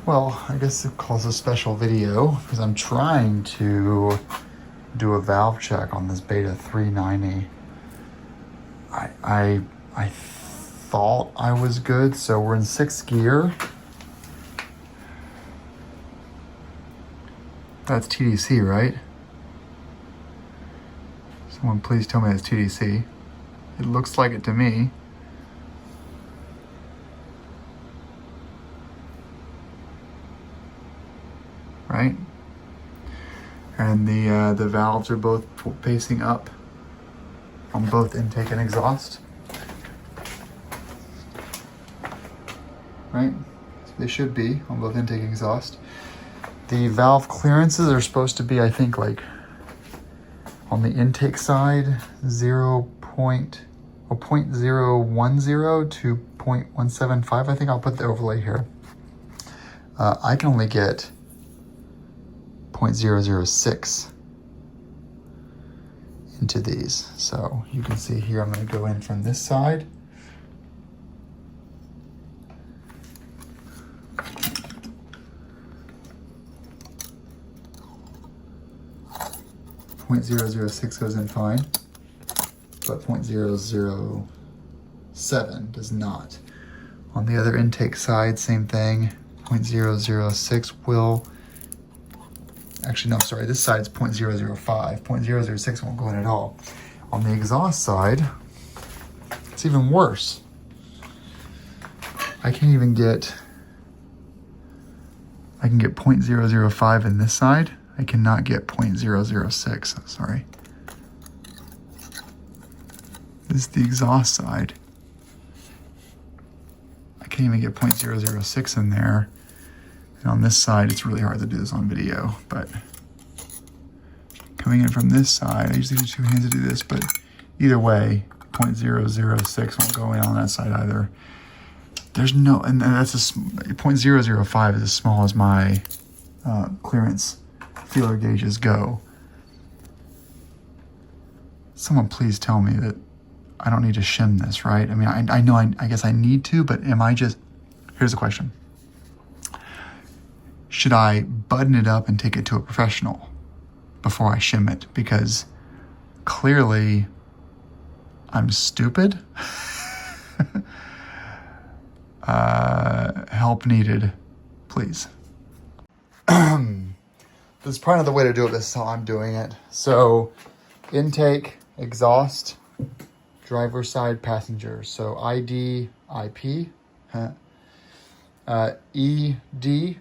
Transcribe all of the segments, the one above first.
Well, I guess it calls a special video because I'm trying to do a valve check on this Beta 390. I thought I was good, so we're in 6th gear. That's TDC, right? Someone please tell me that's TDC. It looks like it to me. Right? And the valves are both facing up on both intake and exhaust. Right? So they should be on both intake and exhaust. The valve clearances are supposed to be, I think, like on the intake side, 0.010 to 0.175. I think I'll put the overlay here. I can only get 0.006 into these. So you can see here, I'm going to go in from this side. .006 goes in fine, but 0.007 does not. On the other intake side, same thing. 0.006 will, actually no, sorry, this side's 0.005. 0.006 won't go in at all. On the exhaust side, it's even worse. I can get 0.005 in this side. I cannot get 0.006, I'm sorry. This is the exhaust side. I can't even get 0.006 in there. And on this side, it's really hard to do this on video, but coming in from this side, I usually do two hands to do this, but either way, 0.006 won't go in on that side either. There's no, and that's 0.005 is as small as my clearance feeler gauges go. Someone please tell me that I don't need to shim this, right? I mean, I know, I guess I need to, but am I just, here's the question. Should I button it up and take it to a professional before I shim it? Because clearly I'm stupid. Help needed, please. There's probably another way to do it. This is how I'm doing it. So intake, exhaust, driver side, passenger. So ID, IP, ED, EP.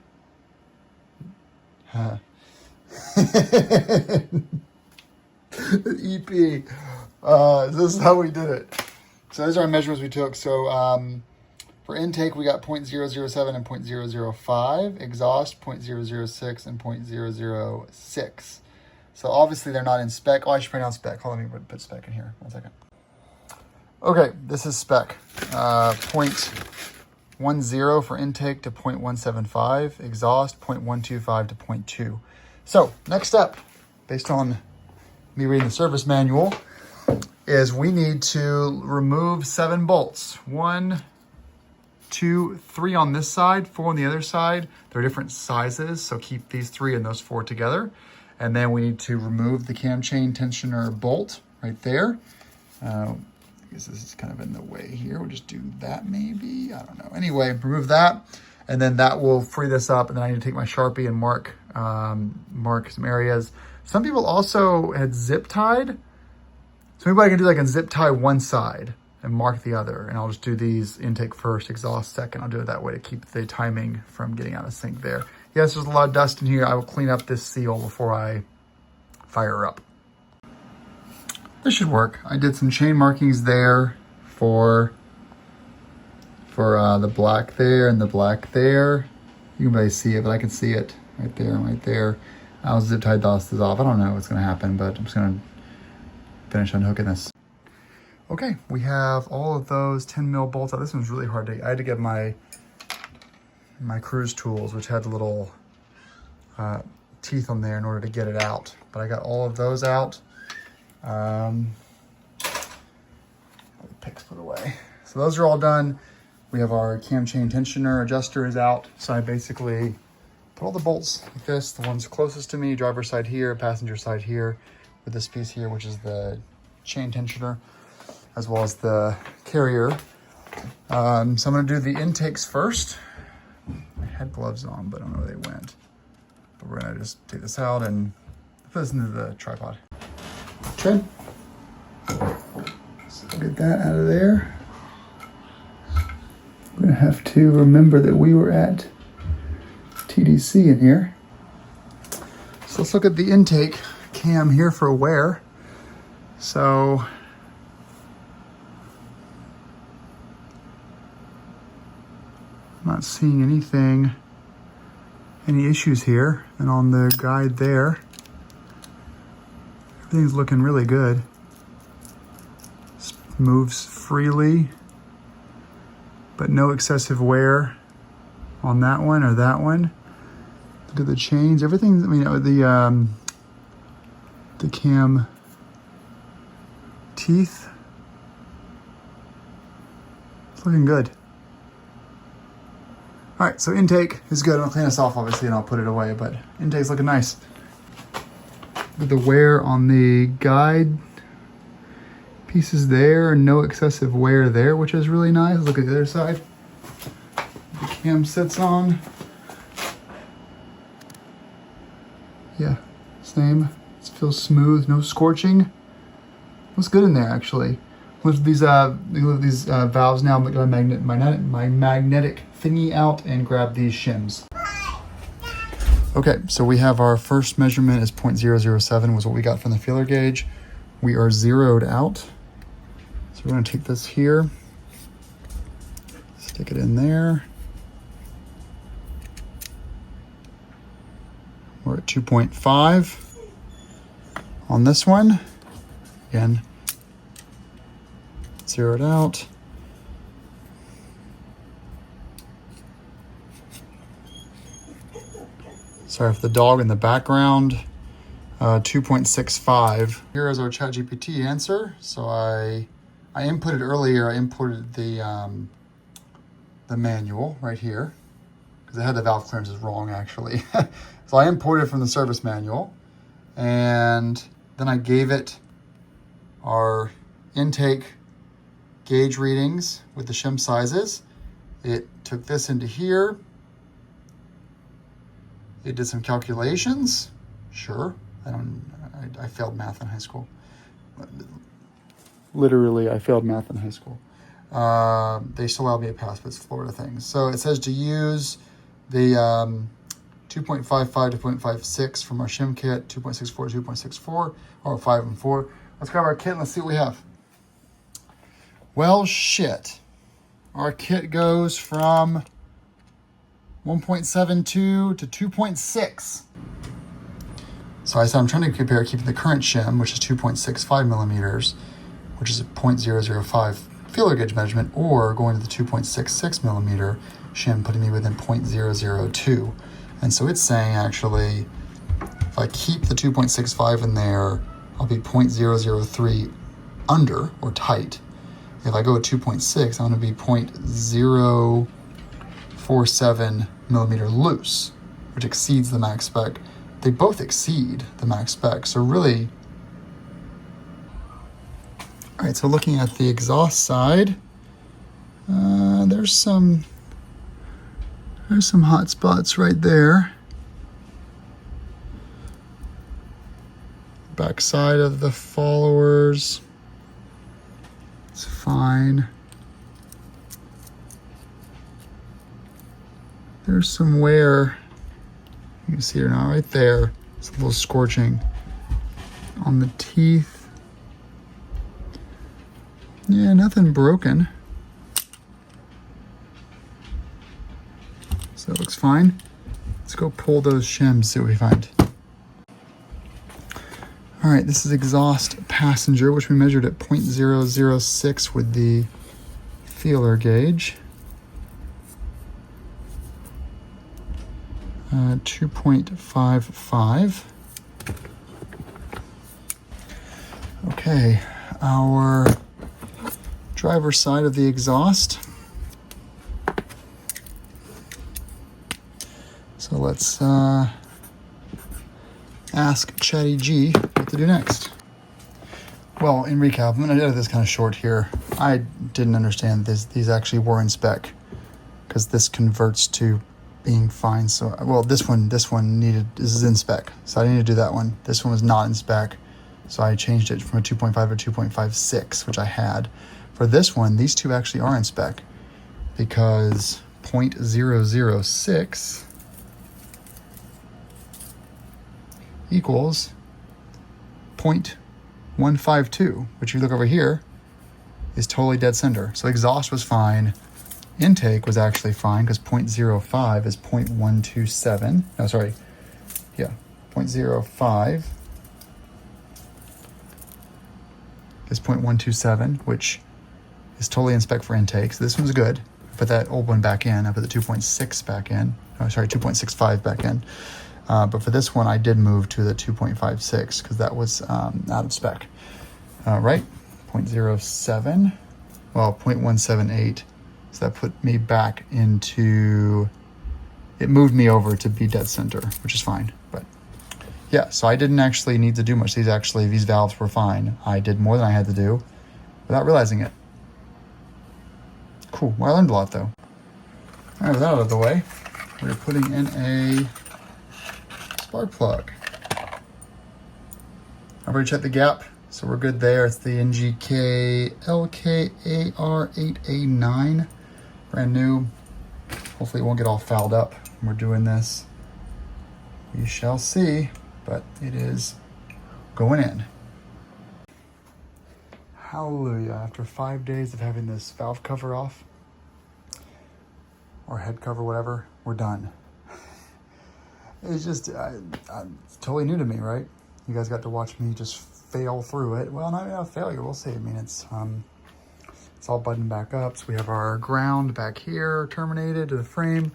This is how we did it. So those are our measurements we took. So for intake, we got 0.007 and 0.005. Exhaust, 0.006 and 0.006. So obviously they're not in spec. Oh, I should print out spec. Hold on, let me put spec in here. 1 second. Okay, this is spec. 0.10 for intake to 0.175. Exhaust, 0.125 to 0.2. So next step, based on me reading the service manual, is we need to remove 7 bolts. 1, 2, 3 on this side, 4 on the other side. They're different sizes, so keep these 3 and those 4 together. And then we need to remove the cam chain tensioner bolt right there. I guess this is kind of in the way here. We'll just do that maybe, I don't know. Anyway, remove that, and then that will free this up, and then I need to take my Sharpie and mark some areas. Some people also had zip tied. So maybe I can do like a zip tie one side and mark the other, and I'll just do these intake first, exhaust second. I'll do it that way to keep the timing from getting out of sync there. Yes, there's a lot of dust in here. I will clean up this seal before I fire up. This should work. I did some chain markings there for the black there and the black there. You can barely see it, but I can see it right there and right there. I'll zip tie this off. I don't know what's gonna happen, but I'm just gonna finish unhooking this. Okay, we have all of those 10 mil bolts out. This one's really hard to get. I had to get my cruise tools, which had the little teeth on there in order to get it out. But I got all of those out. The picks put away. So those are all done. We have our cam chain tensioner adjuster is out. So I basically put all the bolts like this, the ones closest to me, driver's side here, passenger side here, with this piece here, which is the chain tensioner, as well as the carrier. So I'm gonna do the intakes first. I had gloves on, but I don't know where they went. But we're gonna just take this out and put this into the tripod. Okay. So get that out of there. We're gonna have to remember that we were at TDC in here. So let's look at the intake cam here for wear. So I'm not seeing any issues here. And on the guide there, everything's looking really good. This moves freely, but no excessive wear on that one or that one. Look at the chains, everything, I mean, the cam teeth, it's looking good. All right, so intake is good. I'll clean this off, obviously, and I'll put it away, but intake's looking nice. With the wear on the guide pieces there, no excessive wear there, which is really nice. Look at the other side. The cam sits on. Yeah, same. It feels smooth, no scorching. Looks good in there, actually. Lift these valves now. I'm gonna my magnetic thingy out and grab these shims. Okay, so we have our first measurement is 0.007 was what we got from the feeler gauge. We are zeroed out. So we're gonna take this here, stick it in there. We're at 2.5 on this one. Again, zeroed out. Sorry for the dog in the background. 2.65. Here is our ChatGPT answer. So I inputted earlier, I imported the manual right here, because I had the valve clearances wrong actually. So I imported from the service manual, and then I gave it our intake gauge readings with the shim sizes. It took this into here. It did some calculations. Sure, I failed math in high school. Literally, I failed math in high school. They still allowed me to pass, but it's Florida things. So it says to use the 2.55 to 0.56 from our shim kit, 2.64 to 2.64, or 5 and 4. Let's grab our kit and let's see what we have. Well, shit. Our kit goes from 1.72 to 2.6. So I said I'm trying to compare keeping the current shim, which is 2.65 millimeters, which is a 0.005 feeler gauge measurement, or going to the 2.66 millimeter shim, putting me within 0.002. And so it's saying actually, if I keep the 2.65 in there, I'll be 0.003 under or tight. If I go at 2.6, I'm going to be 0.047 millimeter loose, which exceeds the max spec. They both exceed the max spec, so really. All right, so looking at the exhaust side, there's some hot spots right there. Back side of the followers, it's fine. There's some wear. You can see it now right there. It's a little scorching on the teeth. Yeah, nothing broken. So it looks fine. Let's go pull those shims, see what we find. All right, this is exhaust passenger, which we measured at 0.006 with the feeler gauge. 2.55. Okay, our driver's side of the exhaust. So let's ask Chatty G what to do next. Well, in recap, I'm going to edit this kind of short here. I didn't understand these actually were in spec, because this converts to being fine. So, well, this one this is in spec, so I didn't need to do that one. This one was not in spec, so I changed it from a 2.5 to 2.56, which I had. For this one, these two actually are in spec, because 0.006 equals 0.152, which you look over here is totally dead center. So exhaust was fine. Intake was actually fine, because 0.05 is 0.127. No, sorry. Yeah, 0.05 is 0.127, which is totally in spec for intake. So this one's good. I put that old one back in. I put the 2.6 back in. Oh, sorry, 2.65 back in. But for this one, I did move to the 2.56 because that was out of spec. Right? 0.07. Well, 0.178. So that put me back into, it moved me over to be dead center, which is fine. But yeah, so I didn't actually need to do much. These valves were fine. I did more than I had to do without realizing it. Cool. Well, I learned a lot though. All right, with that out of the way, we're putting in a spark plug. I've already checked the gap, so we're good there. It's the NGK LKAR8A9, brand new. Hopefully it won't get all fouled up when we're doing this. We shall see, but it is going in. Hallelujah. After 5 days of having this valve cover off, or head cover, whatever, we're done. It's just, it's totally new to me, right? You guys got to watch me just fail through it. Well, not a failure, we'll see. I mean, it's all buttoned back up. So we have our ground back here, terminated to the frame.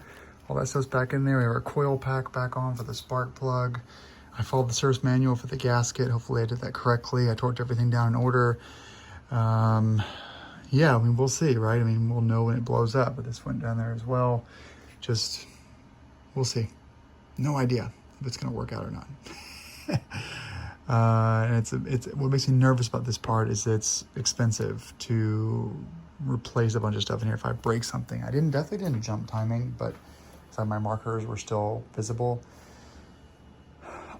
All that stuff's back in there. We have our coil pack back on for the spark plug. I followed the service manual for the gasket. Hopefully I did that correctly. I torqued everything down in order. Yeah, I mean, we'll see, right? I mean, we'll know when it blows up, but this went down there as well. Just, we'll see. No idea if it's gonna work out or not. And it's what makes me nervous about this part is it's expensive to replace a bunch of stuff in here if I break something. I definitely didn't jump timing, but some of my markers were still visible.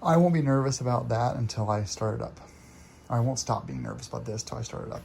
I won't be nervous about that until I start it up. I won't stop being nervous about this till I start it up.